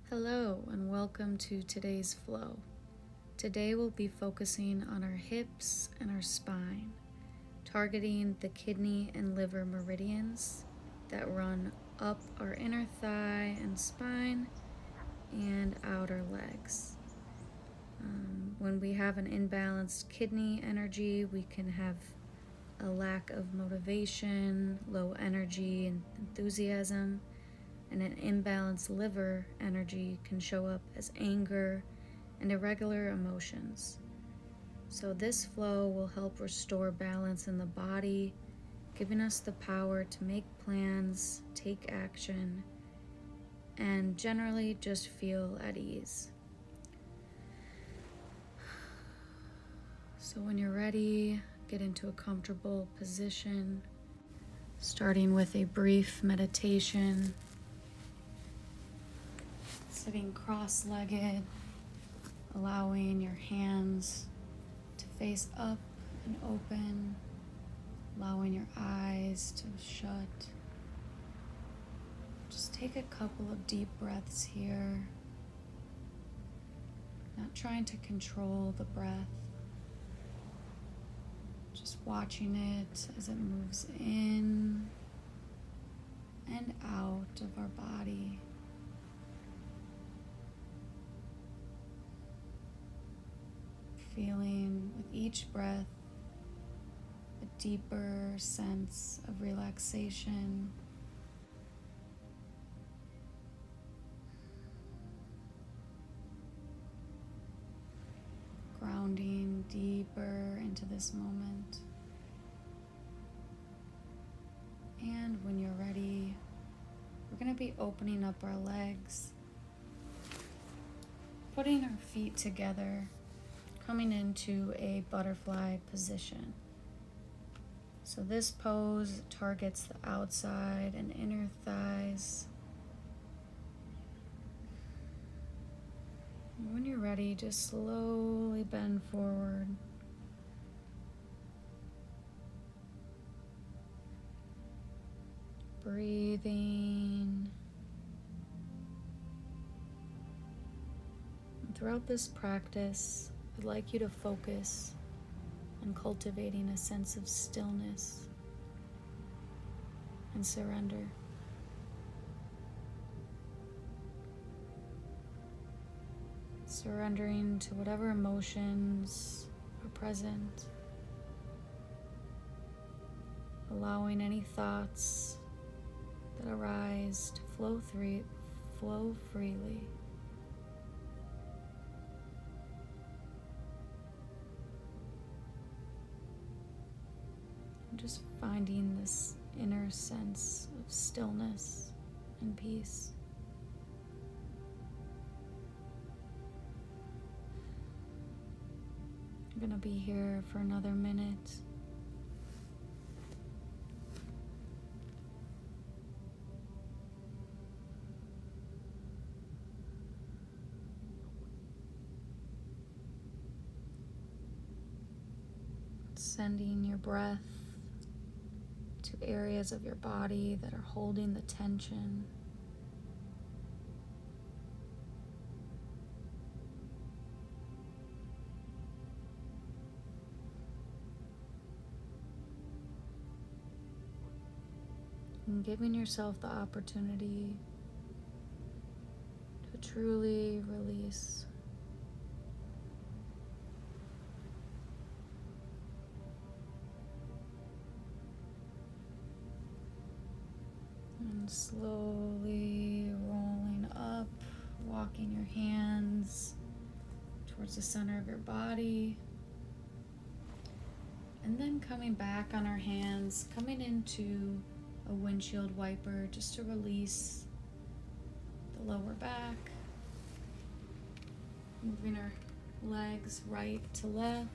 Hello and welcome to today's flow. Today we'll be focusing on our hips and our spine, targeting the kidney and liver meridians that run up our inner thigh and spine and outer legs. When we have an imbalanced kidney energy, we can have a lack of motivation, low energy and enthusiasm. And an imbalanced liver energy can show up as anger and irregular emotions. So this flow will help restore balance in the body, giving us the power to make plans, take action, and generally just feel at ease. So when you're ready, get into a comfortable position, starting with a brief meditation. Sitting cross-legged, allowing your hands to face up and open, allowing your eyes to shut. Just take a couple of deep breaths here, not trying to control the breath, just watching it as it moves in and out of our body. Feeling with each breath a deeper sense of relaxation. Grounding deeper into this moment. And when you're ready, we're going to be opening up our legs, putting our feet together, coming into a butterfly position. So this pose targets the outside and inner thighs. And when you're ready, just slowly bend forward. Breathing. And throughout this practice, I'd like you to focus on cultivating a sense of stillness and surrender. Surrendering to whatever emotions are present. Allowing any thoughts that arise to flow freely. Just finding this inner sense of stillness and peace. I'm going to be here for another minute. Sending your breath to areas of your body that are holding the tension. And giving yourself the opportunity to truly release. And slowly rolling up, walking your hands towards the center of your body. And then coming back on our hands, coming into a windshield wiper just to release the lower back. Moving our legs right to left.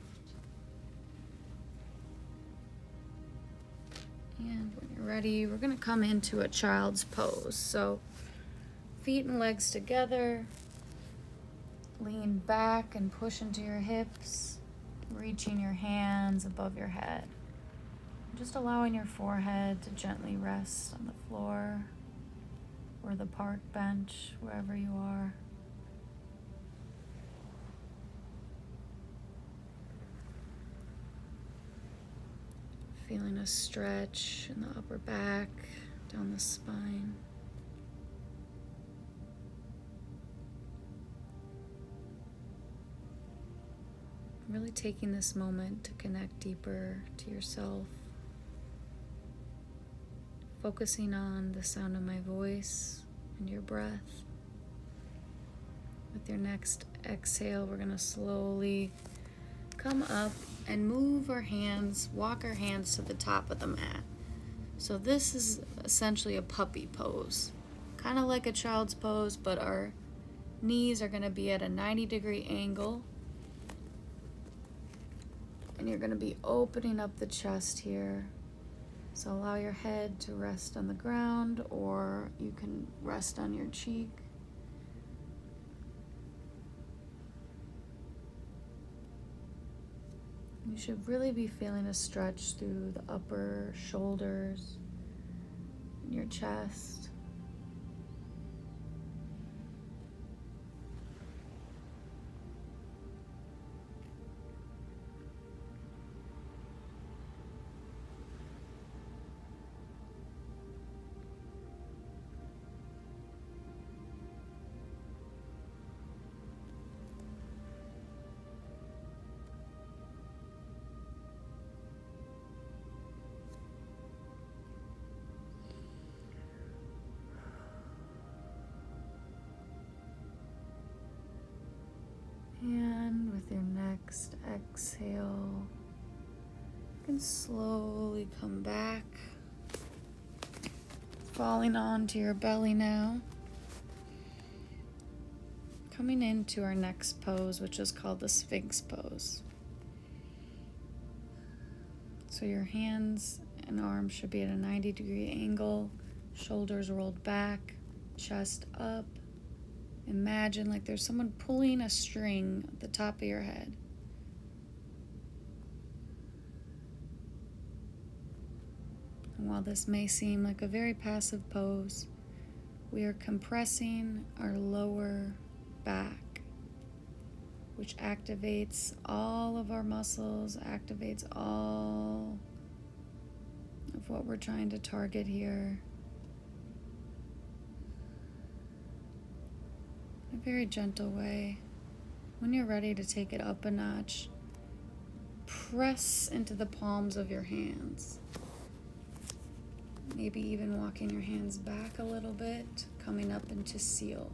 And when you're ready, we're going to come into a child's pose. So feet and legs together. Lean back and push into your hips, reaching your hands above your head. Just allowing your forehead to gently rest on the floor. or the park bench, wherever you are. Feeling a stretch in the upper back, down the spine. Really taking this moment to connect deeper to yourself. Focusing on the sound of my voice and your breath. With your next exhale, we're going to slowly come up and move our hands, walk our hands to the top of the mat. So this is essentially a puppy pose, kind of like a child's pose, but our knees are going to be at a 90-degree angle. And you're going to be opening up the chest here. So allow your head to rest on the ground, or you can rest on your cheek. You should really be feeling a stretch through the upper shoulders and your chest. And with your next exhale, you can slowly come back, falling onto your belly now. Coming into our next pose, which is called the Sphinx pose. So your hands and arms should be at a 90-degree angle, shoulders rolled back, chest up. Imagine like there's someone pulling a string at the top of your head. And while this may seem like a very passive pose, we are compressing our lower back, which activates all of our muscles, activates all of what we're trying to target here. In a very gentle way. When you're ready to take it up a notch, press into the palms of your hands. Maybe even walking your hands back a little bit, coming up into seal.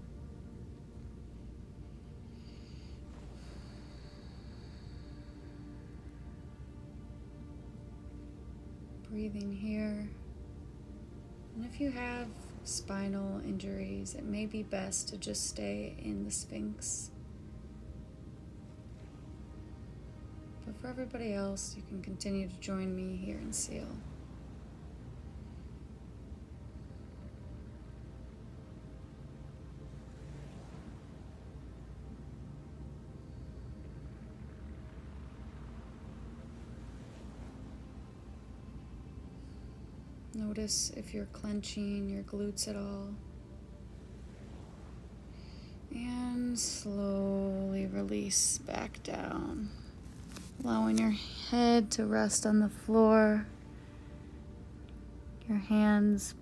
Breathing here. And if you have spinal injuries, it may be best to just stay in the Sphinx. But for everybody else, you can continue to join me here in Seal. Notice if you're clenching your glutes at all. And slowly release back down. Allowing your head to rest on the floor. Your hands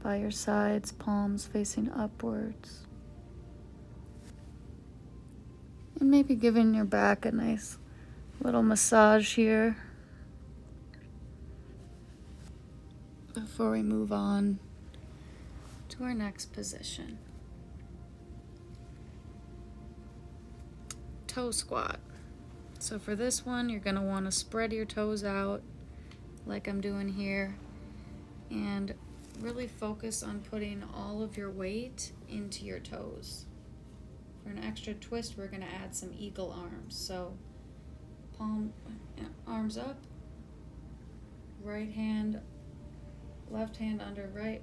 by your sides, palms facing upwards. And maybe giving your back a nice little massage here. Before we move on to our next position. Toe squat. So for this one, you're going to want to spread your toes out like I'm doing here and really focus on putting all of your weight into your toes. For an extra twist, we're going to add some eagle arms. So arms up, right hand, left hand under right,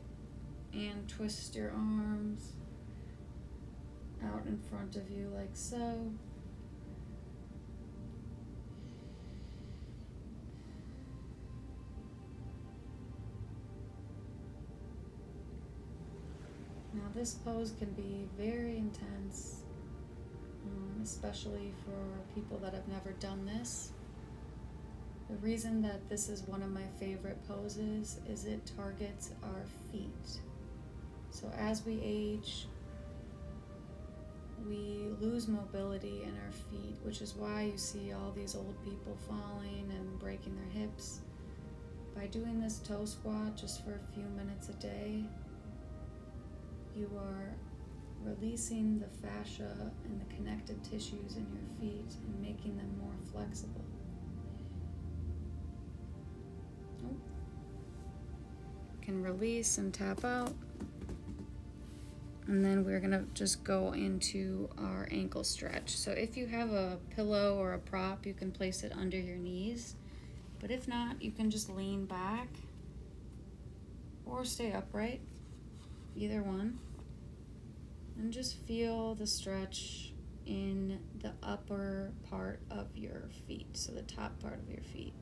and twist your arms out in front of you like so. this pose can be very intense, especially for people that have never done this. The reason that this is one of my favorite poses is it targets our feet. So as we age, we lose mobility in our feet, which is why you see all these old people falling and breaking their hips. By doing this toe squat just for a few minutes a day, you are releasing the fascia and the connective tissues in your feet and making them more flexible. Can release and tap out. And then we're gonna just go into our ankle stretch. So if you have a pillow or a prop, you can place it under your knees. But if not, you can just lean back or stay upright, either one. And just feel the stretch in the upper part of your feet, so the top part of your feet.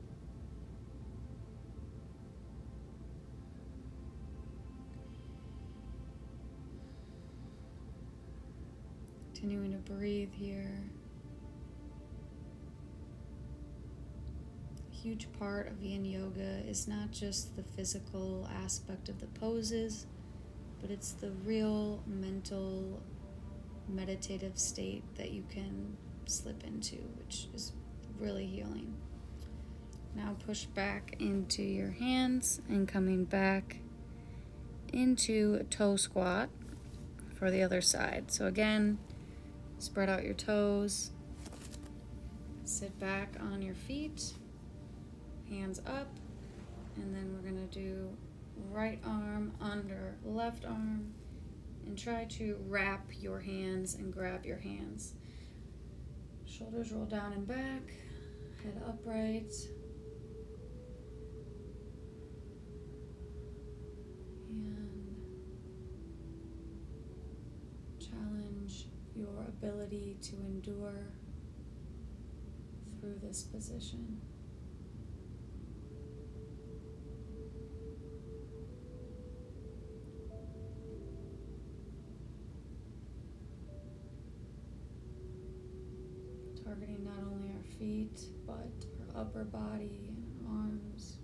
Continuing to breathe here. A huge part of Yin Yoga is not just the physical aspect of the poses, but it's the real mental, meditative state that you can slip into, which is really healing. Now push back into your hands and coming back into a toe squat for the other side. So again, spread out your toes, sit back on your feet, hands up, and then we're gonna do right arm under left arm, and try to wrap your hands and grab your hands. Shoulders roll down and back, head upright, and challenge your ability to endure through this position. Targeting not only our feet, but our upper body and our arms,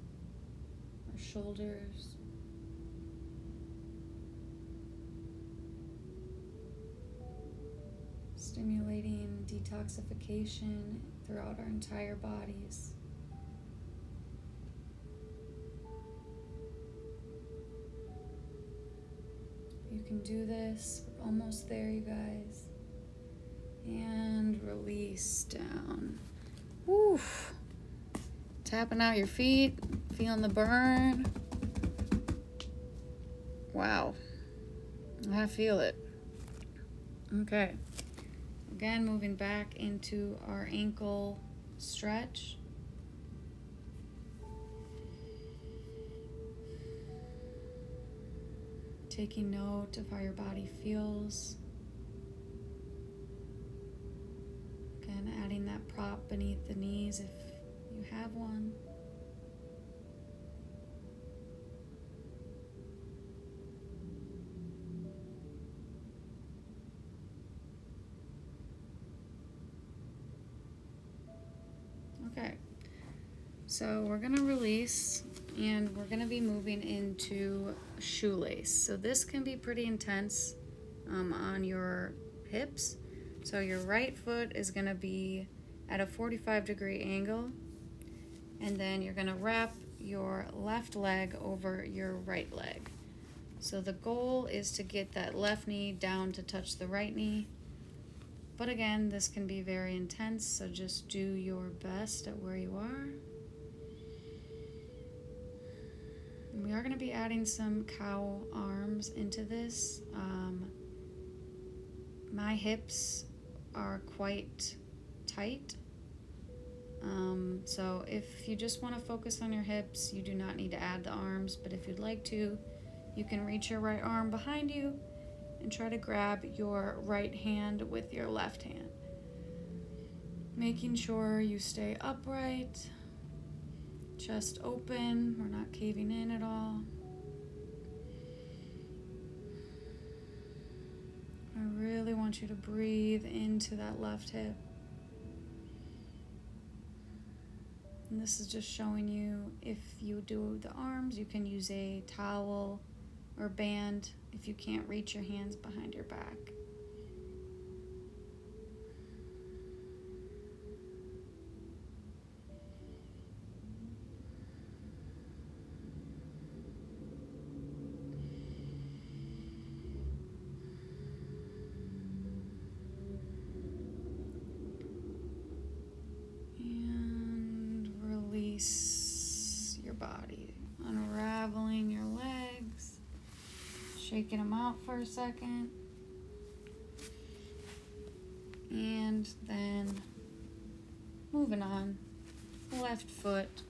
our shoulders. Stimulating detoxification throughout our entire bodies. You can do this. We're almost there, you guys. And release down. Woo! Tapping out your feet, feeling the burn. Wow. I feel it. Okay. Again, moving back into our ankle stretch. Taking note of how your body feels. Again, adding that prop beneath the knees if you have one. Okay, so we're gonna release and we're gonna be moving into shoelace. So this can be pretty intense on your hips. So your right foot is gonna be at a 45-degree angle, and then you're gonna wrap your left leg over your right leg. So the goal is to get that left knee down to touch the right knee. But again, this can be very intense, so just do your best at where you are. And we are going to be adding some cow arms into this. My hips are quite tight. So if you just want to focus on your hips, you do not need to add the arms, but if you'd like to, you can reach your right arm behind you and try to grab your right hand with your left hand. Making sure you stay upright, chest open, we're not caving in at all. I really want you to breathe into that left hip. And this is just showing you, if you do the arms, you can use a towel or band if you can't reach your hands behind your back. And release your body, unraveling your legs, shaking them out for a second, and then moving on. Left foot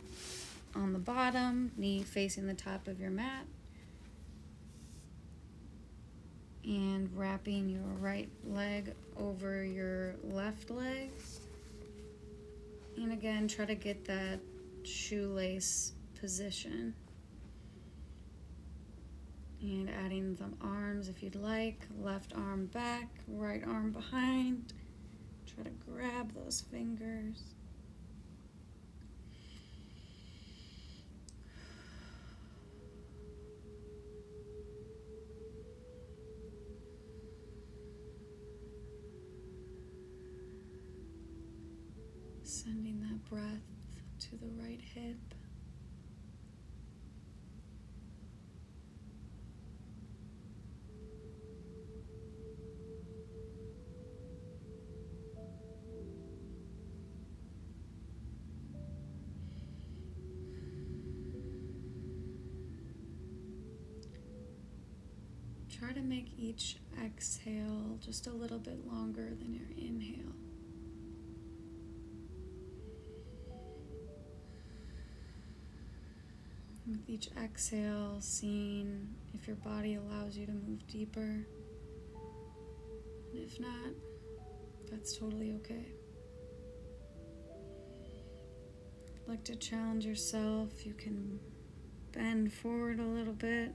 on the bottom, knee facing the top of your mat, and wrapping your right leg over your left leg. And again, try to get that shoelace position. And adding the arms if you'd like. Left arm back, right arm behind. Try to grab those fingers. Sending that breath to the right hip. Try to make each exhale just a little bit longer than your inhale. With each exhale, seeing if your body allows you to move deeper. And if not, that's totally okay. If you'd like to challenge yourself, you can bend forward a little bit.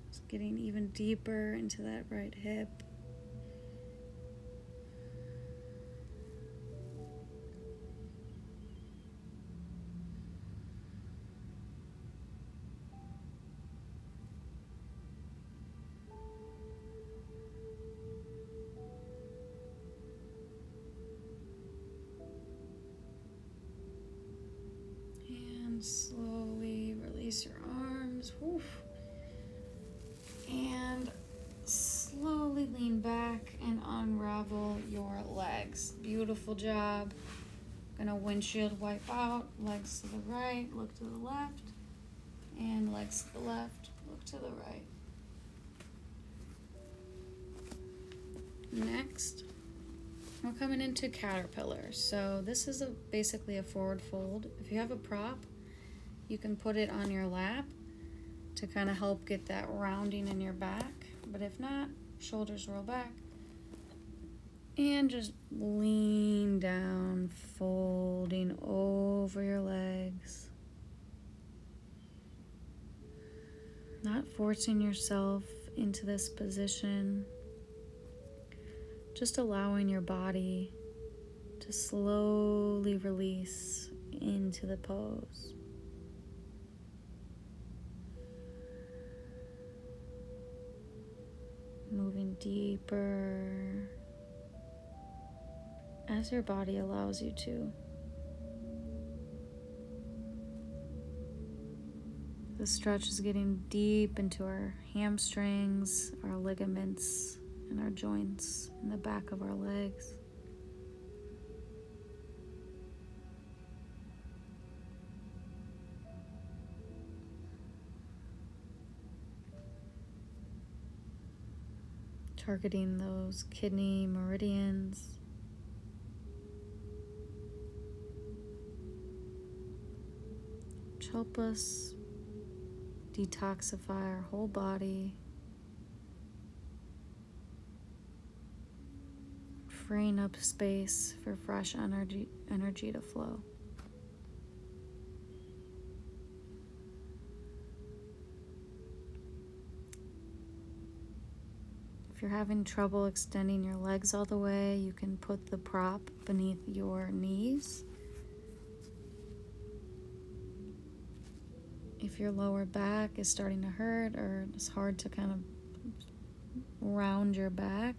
Just getting even deeper into that right hip. Slowly release your arms. Woof. And slowly lean back and unravel your legs. Beautiful job. Gonna windshield wipe out. Legs to the right, look to the left. And legs to the left, look to the right. Next, we're coming into caterpillar. So this is basically a forward fold. If you have a prop, you can put it on your lap to kind of help get that rounding in your back. But if not, shoulders roll back. And just lean down, folding over your legs. Not forcing yourself into this position. Just allowing your body to slowly release into the pose. Moving deeper as your body allows you to. The stretch is getting deep into our hamstrings, our ligaments, and our joints in the back of our legs. Targeting those kidney meridians. Which help us detoxify our whole body, freeing up space for fresh energy to flow. If you're having trouble extending your legs all the way, you can put the prop beneath your knees. If your lower back is starting to hurt or it's hard to kind of round your back,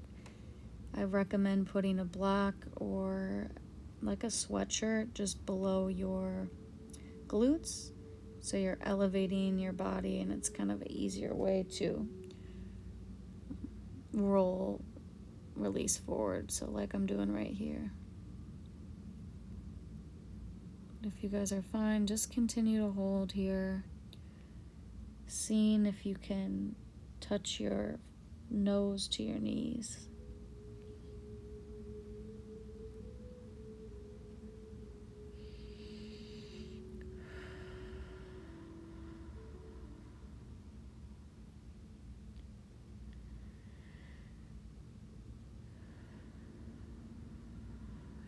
I recommend putting a block or like a sweatshirt just below your glutes, so you're elevating your body, and it's kind of an easier way to release forward, so like I'm doing right here. If you guys are fine, just continue to hold here, seeing if you can touch your nose to your knees.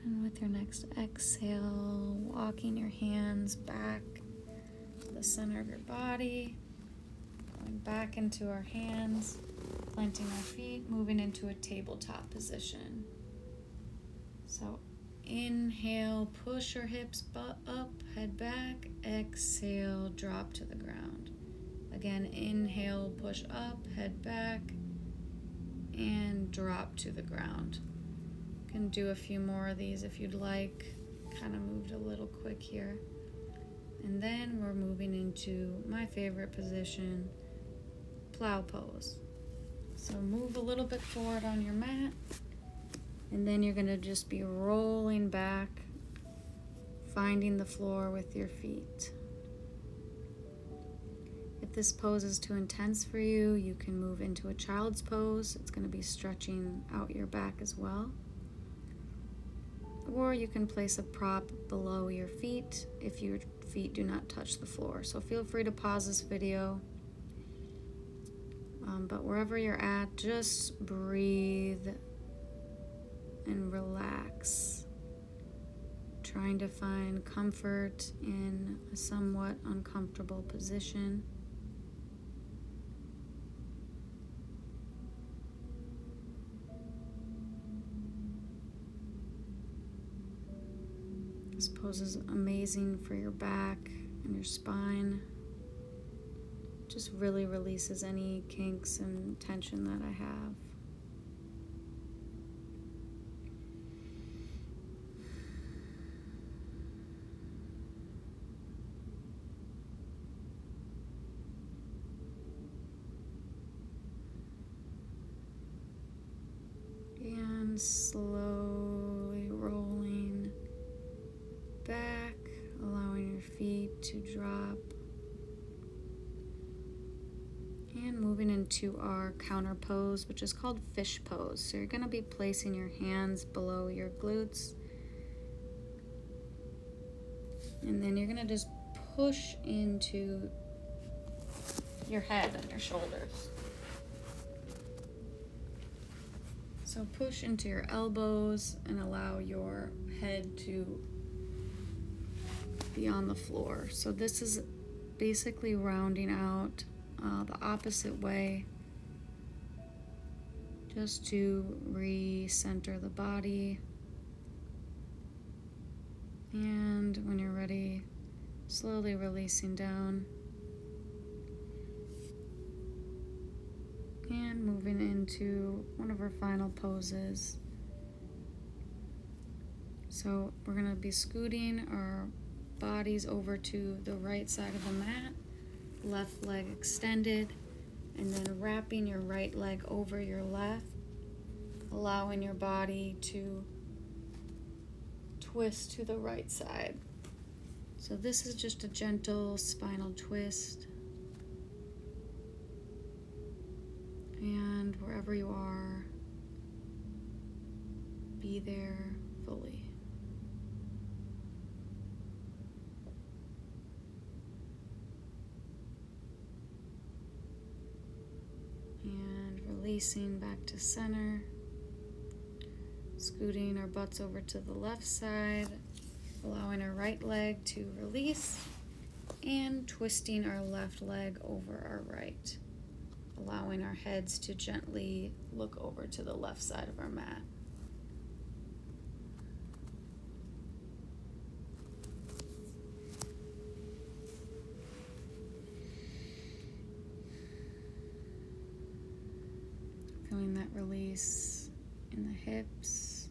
And with your next exhale, walking your hands back to the center of your body, going back into our hands, planting our feet, moving into a tabletop position. So inhale, push your hips up, head back. Exhale, drop to the ground. Again, inhale, push up, head back, and drop to the ground. You can do a few more of these if you'd like. Kind of moved a little quick here. And then we're moving into my favorite position, plow pose. So move a little bit forward on your mat, and then you're going to just be rolling back, finding the floor with your feet. If this pose is too intense for you, you can move into a child's pose. It's going to be stretching out your back as well. Or you can place a prop below your feet if your feet do not touch the floor. So feel free to pause this video. But wherever you're at, just breathe and relax. Trying to find comfort in a somewhat uncomfortable position. This pose is amazing for your back and your spine. Just really releases any kinks and tension that I have. And slowly rolling back, allowing your feet to drop. And moving into our counter pose, which is called fish pose. So you're going to be placing your hands below your glutes. And then you're going to just push into your head and your shoulders. So push into your elbows and allow your head to be on the floor. So this is basically rounding out the opposite way, just to recenter the body. And when you're ready, slowly releasing down and moving into one of our final poses. So we're going to be scooting our bodies over to the right side of the mat, left leg extended, and then wrapping your right leg over your left, allowing your body to twist to the right side. So this is just a gentle spinal twist. And wherever you are, be there fully. And releasing back to center, scooting our butts over to the left side, allowing our right leg to release, and twisting our left leg over our right. allowing our heads to gently look over to the left side of our mat. Feeling that release in the hips,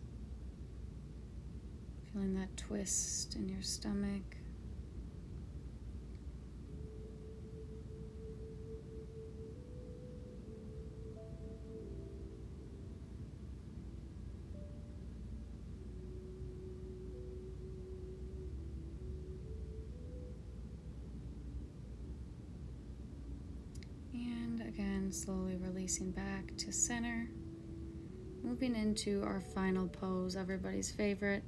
feeling that twist in your stomach. And again, slowly releasing back to center. Moving into our final pose, everybody's favorite,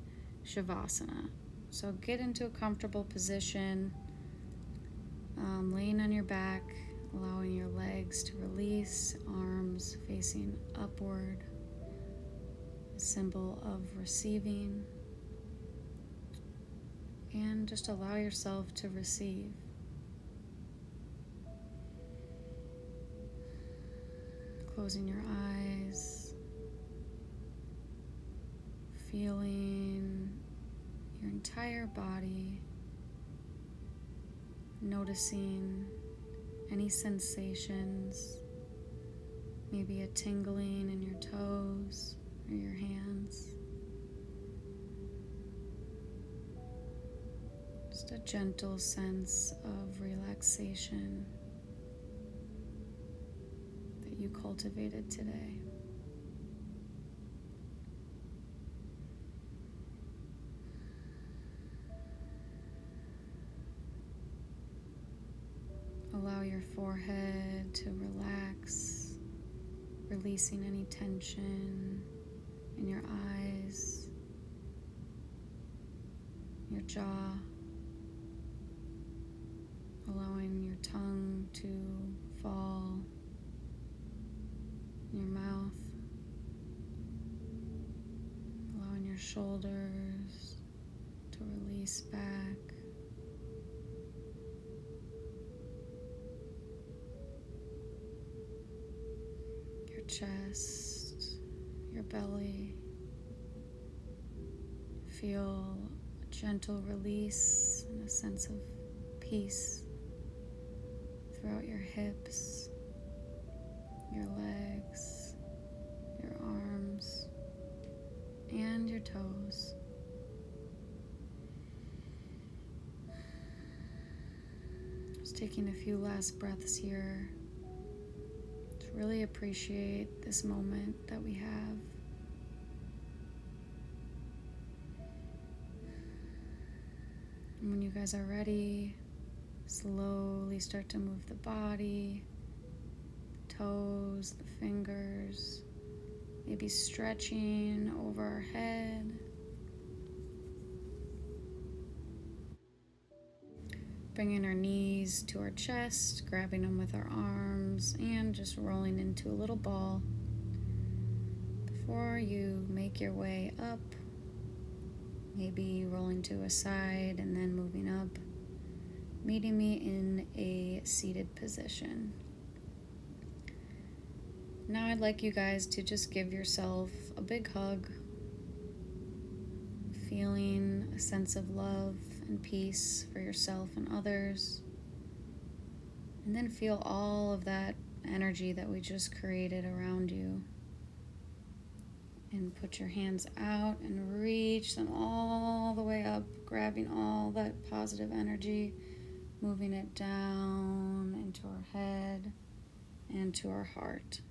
Shavasana. So get into a comfortable position, laying on your back, allowing your legs to release, arms facing upward, a symbol of receiving. And just allow yourself to receive. Closing your eyes, feeling your entire body, noticing any sensations, maybe a tingling in your toes or your hands. Just a gentle sense of relaxation that you cultivated today. Allow your forehead to relax, releasing any tension in your eyes, your jaw, allowing your tongue to fall in your mouth, allowing your shoulders to release back. Your chest, your belly. Feel a gentle release and a sense of peace throughout your hips, your legs, your arms, and your toes. Just taking a few last breaths here to really appreciate this moment that we have. And when you guys are ready, slowly start to move the body, the toes, the fingers, maybe stretching over our head. Bringing our knees to our chest, grabbing them with our arms, and just rolling into a little ball. Before you make your way up, maybe rolling to a side and then moving up, meeting me in a seated position. Now I'd like you guys to just give yourself a big hug, feeling a sense of love and peace for yourself and others. And then feel all of that energy that we just created around you. And put your hands out and reach them all the way up, grabbing all that positive energy, moving it down into our head and to our heart.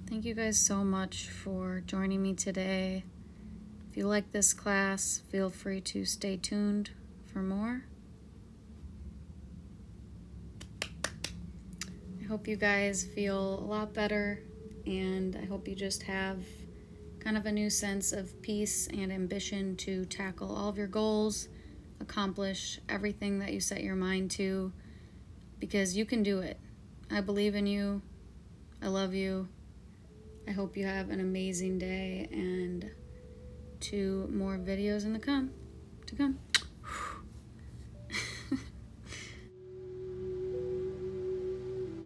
Thank you guys so much for joining me today. If you like this class, feel free to stay tuned for more. I hope you guys feel a lot better, and I hope you just have kind of a new sense of peace and ambition to tackle all of your goals, accomplish everything that you set your mind to, because you can do it. I believe in you. I love you. I hope you have an amazing day, and 2 more videos to come.